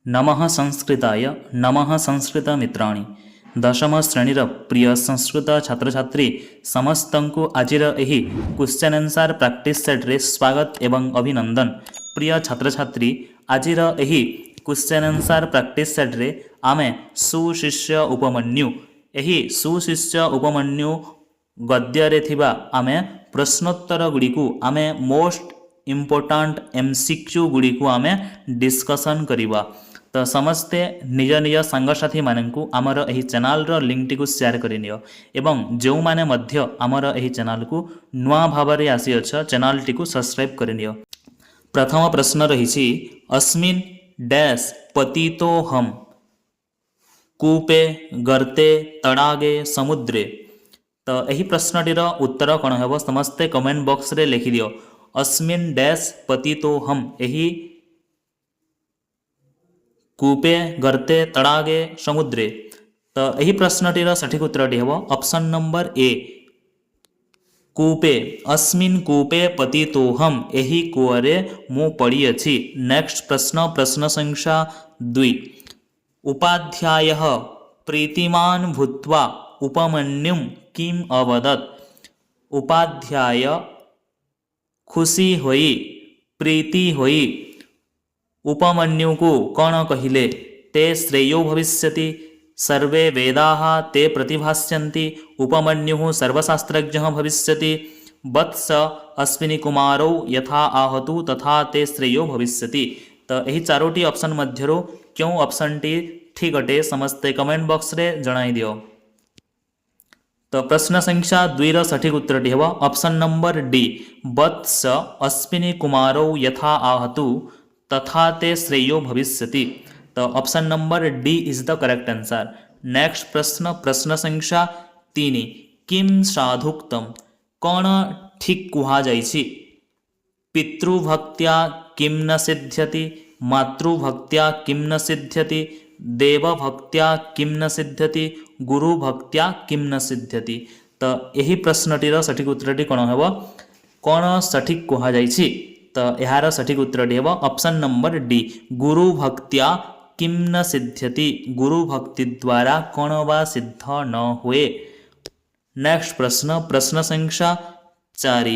नमः संस्कृताय नमः संस्कृतमित्राणि दशम श्रेणीर प्रिय संस्कृत छात्र छात्री समस्तंकु आजिर एही क्वेश्चन आंसर प्रैक्टिस सेट रे स्वागत एवं अभिनंदन। प्रिय छात्र छात्री आजिर एही क्वेश्चन आंसर प्रैक्टिस सेट रे आमे सुशिष्य उपमन्यु एही सुशिष्य उपमन्यु गद्य रे थिबा आमे प्रश्नोत्तर गुड़िकु आमे मोस्ट इम्पोर्टाट एमसीक्यू गुड़िकु आमे डिस्कसन करिबा। तो समस्ते निज निज सांगसाथी माननकु आमर एही चैनल रो लिंक टी को शेयर करिनियो एवं जो माने मध्य आमर एही चैनल को नुआ भाबरे आसी अछ चैनल टी को सब्सक्राइब करिनियो। प्रथम प्रश्न रहिछि अस्मिन् डैश पतितो हम कूपे गर्ते तडागे समुद्रे। तो यही प्रश्नटीर उत्तर कौन हेबो समस्ते कमेंट बॉक्स रे लिखि दियो। अस्मिन् डैश पतितो हम यही कूपे गर्ते तडागे समुद्रे। तो यही प्रश्नटीर सठिक उत्तरटी हेबो ऑप्शन नंबर ए कूपे। अस्मिन् कूपे पतितोहम यही कूअरे मु पड़ी अछि। नेक्स्ट प्रश्न प्रश्न संख्या 2 उपाध्यायः प्रीतिमान भूत्वा उपमन्युं किम अवदत्। उपाध्याय खुशी होई प्रीति होई उपमन्यु को कौन कहिले ते श्रेयो भविष्यति सर्वे वेदाः ते प्रतिभास्यन्ति उपमन्युः सर्वशास्त्रज्ञः भविष्यति वत्स अश्विनी कुमारौ यथा आहतु तथा ते श्रेयो भविष्यति। तो यही चारोटी ऑप्शन मध्यरु क्यों ऑप्शन टी ठीक अटे समस्ते कमेंट बॉक्स रे जणाई दियो। तो प्रश्न संख्या 2 रो सठिक उत्तरटी हेबो ऑप्शन नंबर डी वत्स अश्विनी कुमारौ यथा आहतु तथा ते श्रेयो भविष्यति। तो option number D is the correct answer. Next प्रश्न प्रश्न संख्या 3 किम साधुक्तम कौन ठीक कुहा जाइछि। पितृभक्त्या किम न सिद्ध्यति मातृभक्त्या किम न सिद्ध्यति देवभक्त्या किम न सिद्ध्यति गुरुभक्त्या किम न सिद्ध्यति। तो यही प्रश्नटीर सठिक उत्तरटी कौन हेबो कौन सठिक कुहा जाइछि। तो यार सठिक उत्तरटी हेबो ऑप्शन नंबर डी गुरु भक्त्या किम न सिद्ध्यति गुरु भक्ति द्वारा कौन बा सिद्ध न हुए। नेक्स्ट प्रश्न प्रश्न संख्या 4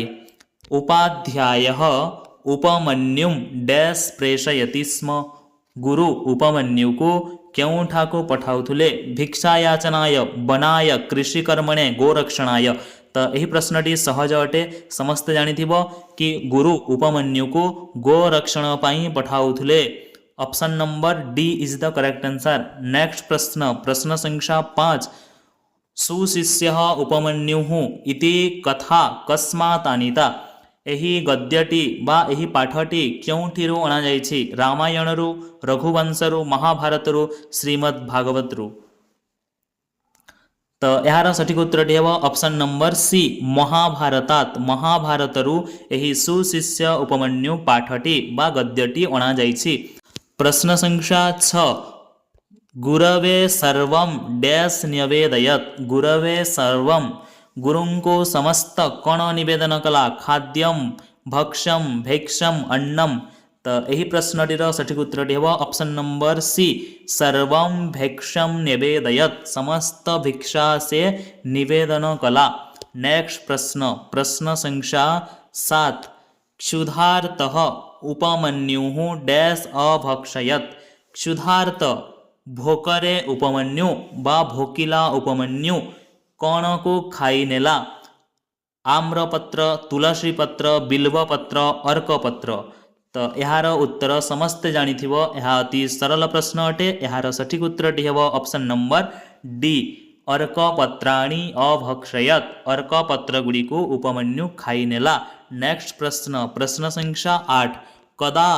उपाध्यायः उपमन्युं डैश प्रेषयति स्म। गुरु उपमन्यु को केउठाको पठाउथुले भिक्षायाचनाय बनाय कृषिकर्मणे गोरक्षणाय। तो यही प्रश्नटी सहज अटे समस्त जानिथिबो कि गुरु उपमन्यु को गोरक्षण पाई पठाउथुले। Option number D is the correct answer. Next प्रश्न प्रश्न संख्या 5 सुशिष्यः उपमन्युः इति कथा कस्मात् आनीता। यही गद्यटी बा यही पाठटी क्योंठिरु अणा जाइछि रामायणरु रघुवंशरु महाभारतरु श्रीमद्भागवतरु। तो यार सठिक उत्तरटी हेबो ऑप्शन नंबर सी महाभारतात महाभारतरु यही सुशिष्य उपमन्यु पाठटी बा गद्यटी अणा जाइछि। प्रश्न संख्या 6 गुरवे सर्वं डैश न्यवेदयत्। गुरवे सर्वं गुरुंको समस्त कौन निवेदन कला खाद्यम भक्ष्यम भैक्षम अन्नम। तो यही प्रश्नटीर सठिक उत्तरटी हेबो ऑप्शन नंबर सी सर्वं भैक्षम निवेदयत् समस्त भिक्षा से निवेदन कला। नेक्स्ट प्रश्न प्रश्न संख्या 7 क्षुधार्तः उपमन्युः डैश अभक्षयत्। क्षुधार्त भोकरे उपमन्यु बा भोकिला उपमन्यु कौन को खाई नेला आम्रपत्र तुलसी पत्र बिल्वपत्र अर्कपत्र। तो यार उत्तर समस्ते जानिथिबो यह अति सरल प्रश्न अटे। यार सठिक उत्तरटी हेबो ऑप्शन नंबर डी अर्कपत्राणि अभक्षयत् अर्कपत्र गुड़ी को उपमन्यु खाई नेला। नेक्स्ट प्रश्न प्रश्न संख्या 8 कदा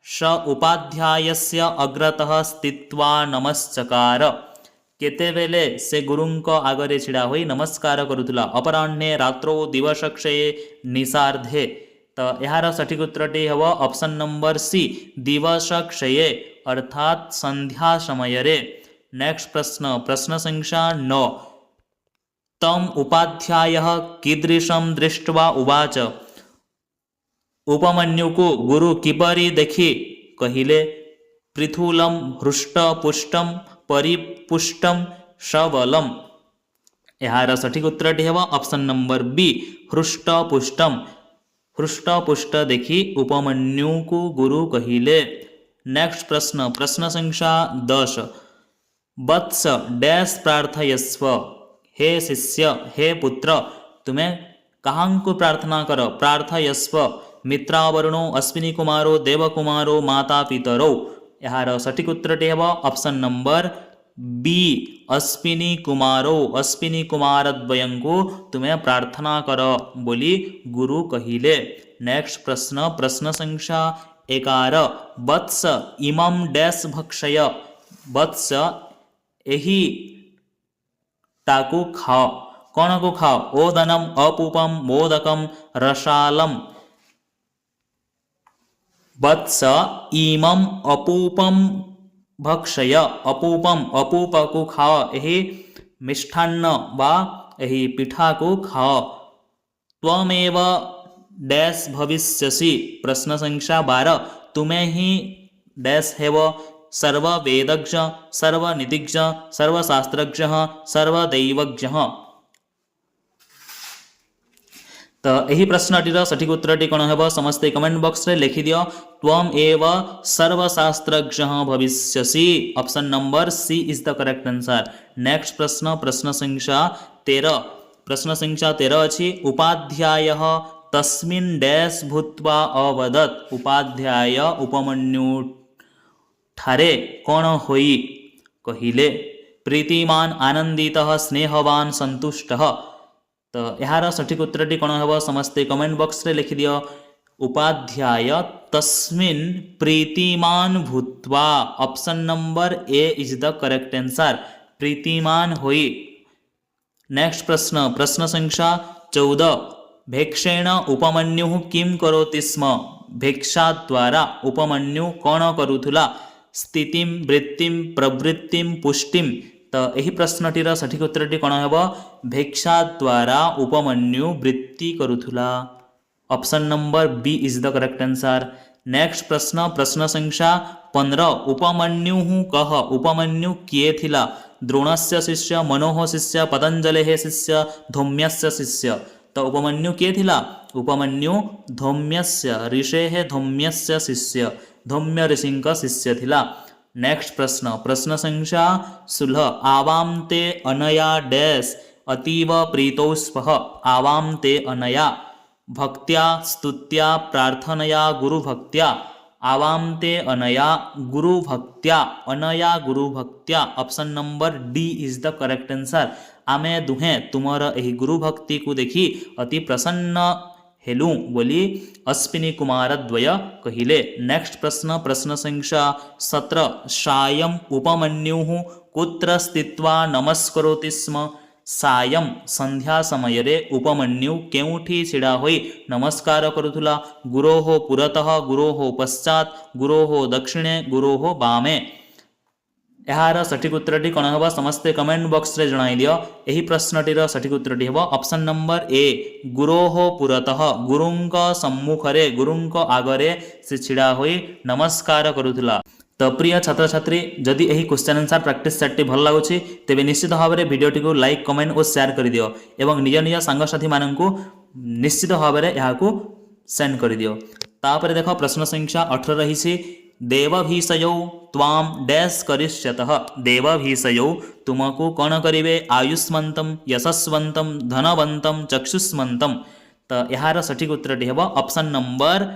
स उपाध्यायस्य अग्रतः स्थित्वा नमस्चकार। केतेबेले से गुरुंक आगरे छिड़ा होई नमस्कार करुथुला अपराह्ने रात्रो दिवसक्षये निशार्धे। तो यार सठिक उत्तरटी हेबो ऑप्शन नंबर सी दिवसक्षये अर्थात संध्या समय रे। नेक्स्ट प्रश्न प्रश्न संख्या 9 तम उपाध्यायः कीदृशं दृष्ट्वा उवाच। उपमन्यु को गुरु किपरि देखि कहिले पृथुलं हृष्टपुष्टं परिपुष्टं सबलम। यार सठिक उत्तरटी हेब ऑप्शन नंबर बी हृष्टपुष्टम। हृष्टपुष्ट देखि उपमन्यु को गुरु कहिले। नेक्स्ट प्रश्न, प्रश्न संख्या 10। वत्स डैश प्रार्थयस्व। हे शिष्य, हे पुत्र, तुम्हें कहाँको प्रार्थना कर? प्रार्थयस्व। मित्रावरुणो, अश्विनी कुमारो, देवकुमारो, माता पितरौ। यार सठिक उत्तरटी हेब ऑप्शन नंबर बी अश्विनी कुमारो। अश्विनी कुमार द्वयंको तुम्हें प्रार्थना कर बोली गुरु कहिले। नेक्स्ट प्रश्न, प्रश्न संख्या 11। वत्स इमं डैश भक्षय। वत्स एही टाकू खाओ। कौन को खाओ? ओदनम, अपूपम, मोदकम, रसालम। वत्स इमं अपूपम भक्षय। अपूपम, अपूप को खाओ। यही मिष्ठान्न बा यही पिठा को खाओ। त्वमेव डैश भविष्यसि। प्रश्न संख्या 12। तुम्हें ही डैश हेव सर्ववेदज्ञ, सर्वनीतिज्ञ, सर्वशास्त्रज्ञ, सर्वदैवज्ञ। तो यही प्रश्नटीर सठिक उत्तरटी कौन हेब समस्ते कमेंट बॉक्स रे लिखि दियो। त्वम एव सर्वशास्त्रज्ञ भविष्यसि। Option number C is the correct answer. Next प्रश्न, प्रश्न संख्या 13। प्रश्न संख्या 13 अछि उपाध्यायः तस्मिन् डैश भूत्वा अवदत्। उपाध्याय उपमन्यु ठारे कौन होई कहिले? प्रीतिमान, आनंदितः, स्नेहवान, संतुष्टः। तो यार सठिक उत्तरटी कौन हेब समस्ते कमेंट बॉक्स रे लिखि दियो। उपाध्याय तस्मिन् प्रीतिमान भूत्वा। Option number A is the correct answer. प्रीतिमान होई। नेक्स्ट प्रश्न, प्रश्न संख्या 14। भेक्षेण उपमन्यु किम करोति स्म। भिक्षा द्वारा उपमन्यु कौन करुथुला? स्थितिं, वृत्तिं, प्रवृत्तिं, पुष्टिं। तो यही प्रश्नटीर सठिक उत्तरटी कौन हेब? भिक्षा द्वारा उपमन्यु वृत्ति करुथुला। Option number B is the correct answer. Next प्रश्न, प्रश्न संख्या 15। उपमन्यु कह? उपमन्यु किए थिला? द्रोणस्य शिष्य, मनोः शिष्य, पतंजलेः शिष्य, धौम्यस्य शिष्य। तो उपमन्यु किए थिला? उपमन्यु धौम्यस्य, ऋषेः धौम्यस्य शिष्य, धौम्य ऋषिंक शिष्य थिला। नेक्स्ट प्रश्न, प्रश्न संख्या 16। आवां ते अनया डैश अतीव प्रीतौ स्वः। आवां ते अनया भक्त्या, स्तुत्या, प्रार्थनया, गुरुभक्त्या। आवां ते अनया गुरुभक्त्या। अनया गुरुभक्त्या। Option number D is the correct answer. आमे दुहे तुमर एही गुरुभक्ति को देखी अति प्रसन्न हेलु बोली अश्विनी कुमार द्वय कहिले। नेक्स्ट प्रश्न, प्रश्न संख्या 17। सायं उपमन्युः कुत्र स्थित्वा नमस्करोति स्म। सायं संध्या समय रे उपमन्यु केउठी छिड़ा होई नमस्कार करुथुला? गुरोः पुरतः, गुरोः पश्चात, गुरोः दक्षिणे, गुरोः वामे। यार सठिक उत्तरटी कौन हेब समस्ते कमेंट बॉक्स रे जणाई दियो। यही प्रश्नटीर सठिक उत्तरटी हेब ऑप्शन नंबर ए गुरोः पुरतः। गुरुंक सम्मुखरे, गुरुंक आगरे से छिड़ा होई नमस्कार करुथुला। तो प्रिय छात्र छात्री, जदि यही क्वेश्चन आंसर प्रैक्टिस सेटटी भल लागुछि तेबे निश्चित भाव में वीडियोटी को लाइक, कमेंट और शेयर कर दियो एवं निज निज सांगसाथी माननकु निश्चित भाव में याकू सेंड कर दियो। तापर देखो प्रश्न संख्या 18 रही। देवभीषयौ त्वाम डैश करिष्यतः। देवभीषयौ तुमको कौन करिवे? आयुष्मन्तम, यशस्वन्तम, धनवन्तम, चक्षुष्मन्तम। तो यार सठिक उत्तरटी हेब ऑप्शन नंबर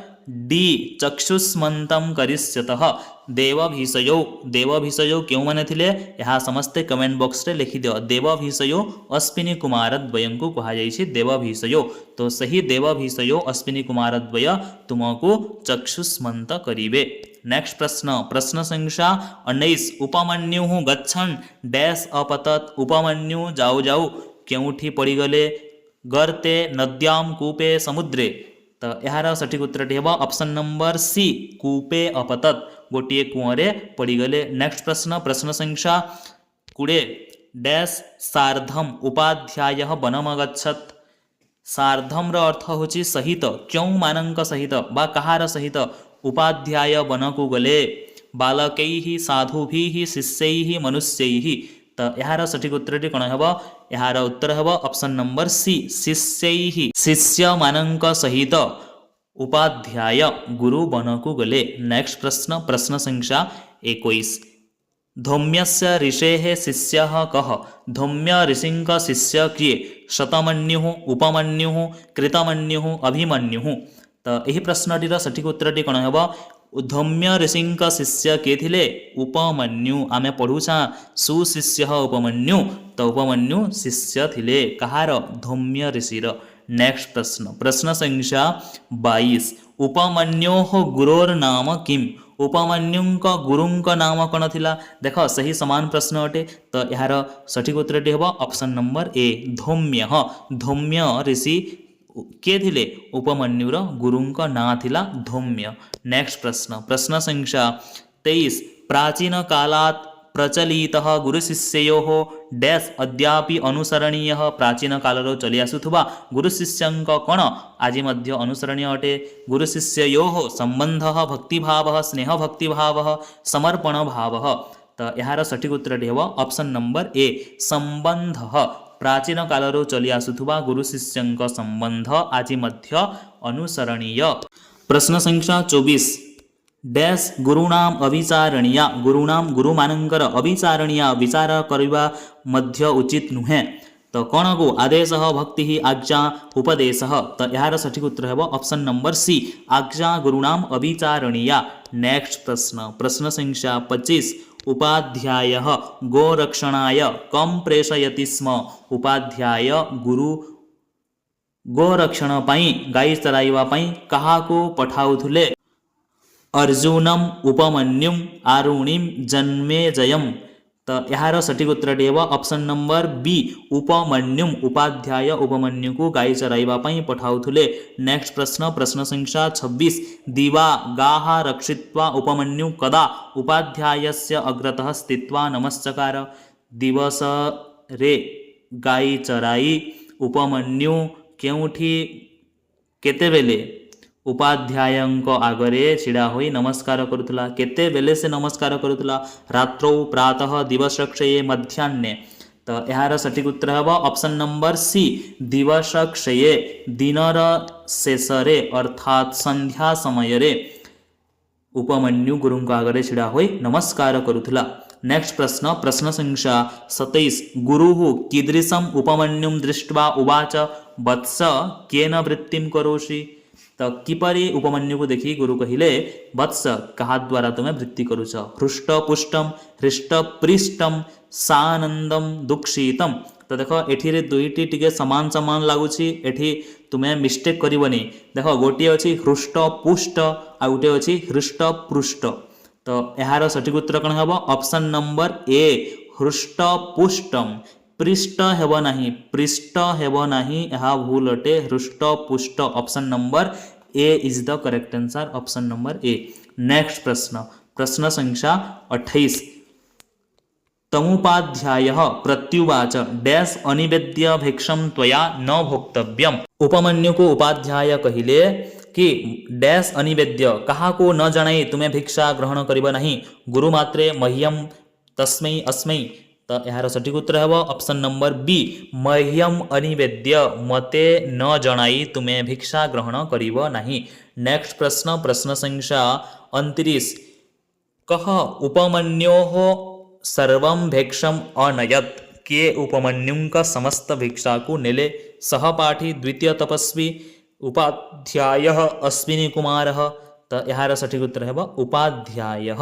डी चक्षुष्मन्तम करिष्यतः। देवभीषयौ, देवभीषयौ क्यों माने थिले यह समस्ते कमेंट बॉक्स रे लिखि दियो। देवभीषयौ अश्विनी कुमार द्वयंको कहा जाइछि देवभीषयौ। तो सही देवभीषयौ अश्विनी कुमार द्वय तुमको चक्षुष्मन्त करिवे। नेक्स्ट प्रश्न, प्रश्न संख्या 19। उपमन्युः गच्छन् डैश अपतत्। उपमन्यु जाऊ जाऊ केउठी पड़ीगले? गर्ते, नद्यां, कूपे, समुद्रे। तो यार सठिक उत्तरटी हेब ऑप्शन नंबर सी कूपे अपतत्। गोटे कुआरे पड़ीगले। नेक्स्ट प्रश्न, प्रश्न संख्या 20। डैश सार्धम उपाध्यायः वनमगच्छत्। सार्धम र अर्थ होची सहित। क्यों मानक सहित बा कहार सहित उपाध्याय वन को गले? बालकैः साधुभिः शिष्यैः मनुष्यैः। तो यार सठिक उत्तरटी कौन हम? यार उत्तर हम ऑप्शन नंबर सी शिष्यैः शिष्य मानक सहित उपाध्याय गुरु बनकु गले। नेक्स्ट प्रश्न प्रश्न संख्या 21 धौम्यस्य ऋषेः शिष्यः कः? धौम्य ऋषिंक शिष्य किए? शतमन्युः उपमन्युः कृतमन्युः अभिमन्युः। तो यही प्रश्नटीर सठिक उत्तरटी कौन हम? धौम्य ऋषिंक शिष्य किए थिले? उपमन्यु। आमे पढ़ुछा सुशिष्य उपमन्यु, तो उपमन्यु शिष्य थिले कहार? धौम्य ऋषिर। नेक्स्ट प्रश्न प्रश्न संख्या 22 उपमन्योः गुरोर नाम किम? उपमन्युंक गुरुंक नाम कौन थिला? देख सही समान प्रश्न अटे। तो यार सठिक उत्तरटी हम option number A Dhaumya. Dhaumya ऋषि किए थिले? उपमन्युर गुरुंक ना थिला धौम्य। नेक्स्ट प्रश्न प्रश्न संख्या 23 प्राचीन कालात् प्रचलितः गुरुशिष्ययोः डैश अद्यापि अनुसरणीय। प्राचीन कालर चली आसुथुबा गुरुशिष्यंक कौन आज मध्य अनुसरणीय अटे? गुरुशिष्ययोः संबंधः भक्तिभावः स्नेह भक्तिभावः समर्पण भावः। तो यार सठिक उत्तरटी हम ऑप्शन नंबर ए संबंधः। प्राचीन कालर चली आसुथुबा गुरुशिष्यंक संबंध आज मध्य अनुसरणीय। प्रश्न संख्या 24 डैश गुरुणाम अविचारणीया। गुरुणाम गुरुमानंकर अविचारणीया विचार करवा मध्य उचित नुहे। तो कौन को आदेश भक्ति आज्ञा उपदेश। तो यार सठिक उत्तर है ऑप्शन नंबर सी आज्ञा गुरुणाम अविचारणीया। नेक्स्ट प्रश्न प्रश्न संख्या 25 उपाध्याय गोरक्षणाय कम प्रेषयति स्म। उपाध्याय गुरु गोरक्षण पाई गाई चराइवा पाई कहा को पठाउथुले? अर्जुनम उपमन्युम आरुणिम जन्मेजयम। तो यार सठिक उत्तरटी है ऑप्शन नंबर बी उपमन्युम। उपाध्याय उपमन्यु को गाई चराइवा पाई पठाउथुले। नेक्स्ट प्रश्न प्रश्न संख्या 26 दिवा गाः रक्षित्वा उपमन्यु कदा उपाध्यायस्य अग्रतः स्थित्वा नमस्चकार। दिवस रे गाई चराई उपमन्यु केउठी केतेबेले उपाध्यायंक आगरे छिड़ा होई नमस्कार करुथला। केते बेले से नमस्कार करुथला? रात्रौ प्रातः दिवसक्षये मध्याह्ने। तो यार सठिक उत्तर है ऑप्शन नंबर सी दिवसक्षये दिनर शेषरे अर्थात संध्या समय रे उपमन्यु गुरुंक आगरे छिड़ा होई नमस्कार करुथला। नेक्स्ट प्रश्न प्रश्न संख्या 27 गुरुः कीदृशम उपमन्युम दृष्ट्वा उवाच वत्स केन वृत्तिम करोषि। तो किपरि उपमन्यु को देखी गुरु कहिले वत्स कहा द्वारा तुम्हें वृत्ति करुच? हृष्ट पुष्टम हृष्ट पृष्टम सानंदम दुखितम। तो देख एठी दुईटी टिके समान समान लगुची। एठी तुम्हें मिस्टेक करबनी। देख गोटे अच्छी हृष्ट पुष्ट आ गोटे अच्छी हृष्ट पृष्ट। तो यार सठिक उत्तर कौन हम? ऑप्शन नंबर ए हृष्ट पुष्टम। पृष्ठ हेब नहीं पृष्ठ हेब नहीं यह भूल अटे हृष्ट पुष्ट। Option number A is the correct answer option number A. Next प्रश्न प्रश्न संख्या 28 तमुपाध्याय प्रत्युवाच डैश अनिवेद्य भिक्षम त्वया न भोक्तव्यम। उपमन्यु को उपाध्याय कहिले कि डैश अनिवेद्य कहा को न जनाई तुम्हें भिक्षा ग्रहण करिब नहीं गुरु मात्रे मह्यम तस्मै अस्मै। तो यार सठिक उत्तर है ऑप्शन नंबर बी मह्यम अनिवेद्य मते न जनाई तुम्हें भिक्षा ग्रहण करिब नहीं। नेक्स्ट प्रश्न प्रश्न संख्या 29 कह उपमन्योः सर्वं भिक्षम अनयत। के उपमन्युंक समस्त भिक्षा को नेले? सहपाठी द्वितीय तपस्वी उपाध्याय अश्विनी कुमार। तो यार सठिक उत्तर है उपाध्याय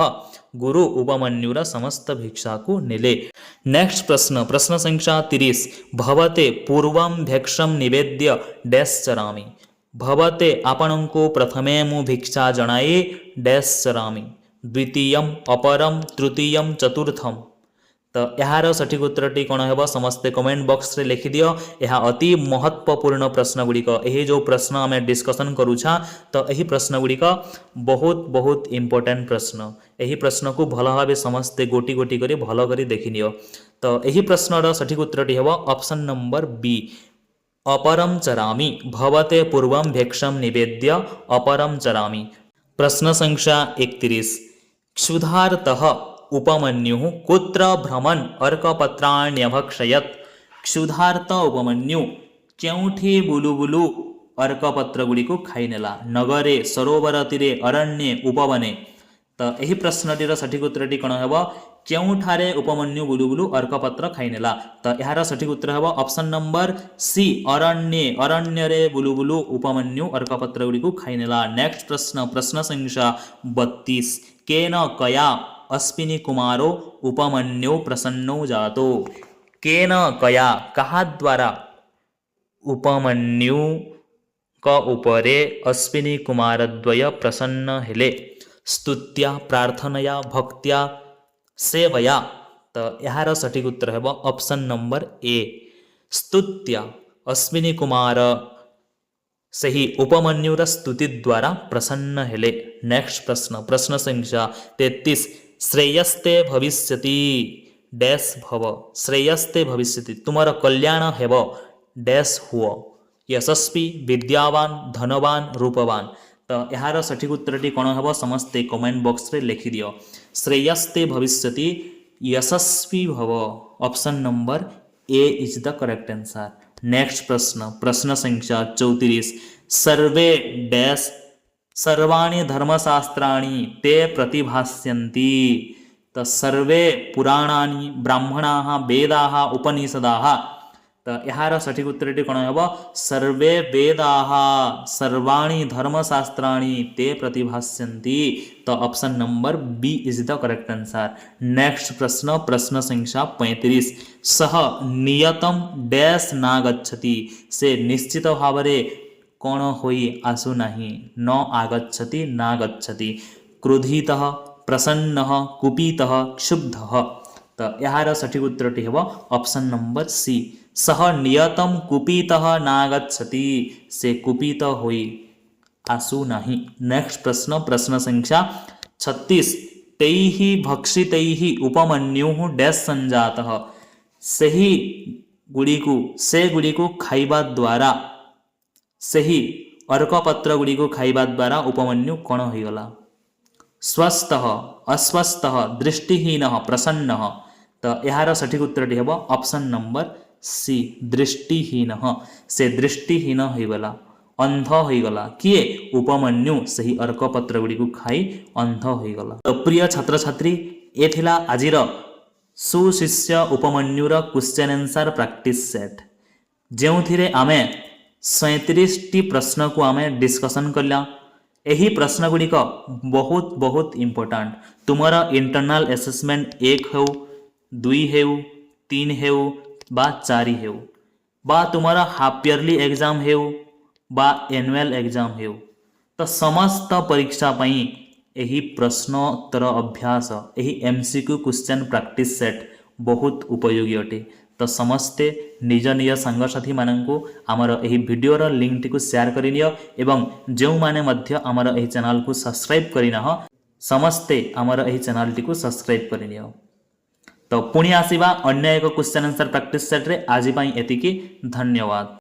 गुरु उपमन्युर समस्त भिक्षा को नेले। नेक्स्ट प्रश्न प्रश्न संख्या 30 भवते पूर्वं भिक्षम निवेद्य डैश चरामि। भवते आपणको प्रथमे मु भिक्षा जनाई डैश चरामि द्वितीयम अपरम तृतीयम चतुर्थम। तो यार सठिक उत्तरटी कौन है समस्ते कमेंट बॉक्स रे लिखि दियो। यह अति महत्वपूर्ण प्रश्न गुड़िक यही जो प्रश्न आम डिस्कसन करूछा तो यही प्रश्न गुड़िक बहुत बहुत इंपोर्टेंट प्रश्न। यही प्रश्न को भल भाव समस्ते गोटी गोटी करी भल करी देखि नियो। तो यही प्रश्नर सठिक उत्तरटी है ऑप्शन नंबर बी अपरम चरामि। भवते पूर्वं भिक्षम निवेद्य अपरम चरामि। प्रश्न संख्या 31 क्षुधार्तः उपमन्युः कुत्र भ्रमन् अर्कपत्राण्यभक्षयत्। क्षुधार्त उपमन्यु केउठी बुलुबुलु अर्कपत्र गुड़िक खाईनेला। नगरे, सरोवर तीरे, अरण्ये, उपवने। तो यही प्रश्नटीर सठिक उत्तरटी कौन हेब? केउठारे उपमन्यु बुलुबुलु अर्कपत्र खाईनेला। तो यार सठिक उत्तर हेब ऑप्शन नंबर सी अरण्ये। अरण्य रे बुलुबुलु उपमन्यु अर्कपत्र गुड़िक खाईनेला। नेक्स्ट प्रश्न, प्रश्न संख्या 32। केन कया अश्विनी कुमारो उपमन्यु प्रसन्नो जातो। केन कया कहा द्वारा उपमन्यु का उपरे अश्विनी कुमार द्वय प्रसन्न हेले। स्तुत्या, प्रार्थनया, भक्त्या, सेवया। तो यार सठिक उत्तर है ऑप्शन नंबर ए स्तुत्या। अश्विनी कुमार से ही उपमन्युर स्तुति द्वारा प्रसन्न हेले। नेक्स्ट प्रश्न, प्रश्न संख्या 33। श्रेयस्ते भविष्यति डैश भव। श्रेयस्ते भविष्यति तुमार कल्याण हेब डैश हुओ। यशस्वी, विद्यावान, धनवान, रूपवान। तो यार सठिक उत्तरटी कौन हेब? समस्ते कमेंट बॉक्स रे लिखि दियो। श्रेयस्ते भविष्यति यशस्वी भव। Option number A is the correct answer. Next प्रश्न, प्रश्न संख्या 34। सर्वे डैश सर्वाणि धर्मशास्त्राणि ते प्रतिभास्यन्ति। तो सर्वे पुराणानि, ब्राह्मणाः, वेदाः, उपनिषदाः। तो यार सठिक उत्तरटी कौन हेब? सर्वे वेदाः सर्वाणि धर्मशास्त्राणि ते प्रतिभास्यन्ति। तो option number B is the correct answer. Next प्रश्न, प्रश्न संख्या 35। सह नियतम डैश नागच्छति। से निश्चित भाव रे कौन होई आसु नहीं। न आगच्छति, नागच्छति। क्रोधितः, प्रसन्नः, कुपितः, क्षुब्धः। तो यार सठिक उत्तरटी हेब ऑप्शन नंबर सी सह नियतम कुपितः नागच्छति। से कुपित होई आसु नहीं। नेक्स्ट प्रश्न, प्रश्न संख्या 36। तैः भक्षितैः उपमन्युः डैश संजातः। सही गुड़िकु से गुड़िकु खाइबा द्वारा सही अर्कपत्र गुड़िकु खाइबा द्वारा उपमन्यु कौन होइगला? स्वस्थः, अस्वस्थः, दृष्टिहीनः, प्रसन्नः। तो यार सठिक उत्तरटी हेब ऑप्शन नंबर सी दृष्टिहीनः। से दृष्टिहीन होइगला, अंध होइगला। किए? उपमन्यु सही अर्कपत्र गुड़िकु खाई अंध होइगला। तो प्रिय छात्र छात्री ए थिला आजिर सुशिष्य उपमन्युर क्वेश्चन आंसर प्रैक्टिस सेट। जेउथिरे आमे 37टी प्रश्न को आमे डिस्कशन करला। यही प्रश्न गुड़िक बहुत बहुत इम्पोर्टाट। तुमर इंटरनल असेसमेंट 1 हो, 2 हो, 3 हो बा 4 हो, बा तुमर हाफ इयरली एग्जाम हो बा एनुअल एग्जाम हो। तो समस्त परीक्षा पई यही प्रश्नोत्तर अभ्यास, यही एमसीक्यू क्वेश्चन प्रैक्टिस सेट बहुत उपयोगी अटे। तो समस्ते निज निज सांगसाथी मानू आमर यही वीडियोर लिंक टी शेयर करिनियो एवं जो माने मध्य आमर यही चैनल को सब्सक्राइब करिना समस्ते आमर यही चैनल टी सब्सक्राइब करिनियो। तो पुणी आसीबा अन्य एक क्वेश्चन आंसर प्रैक्टिस सेट रे। आज पई एतिकी। धन्यवाद।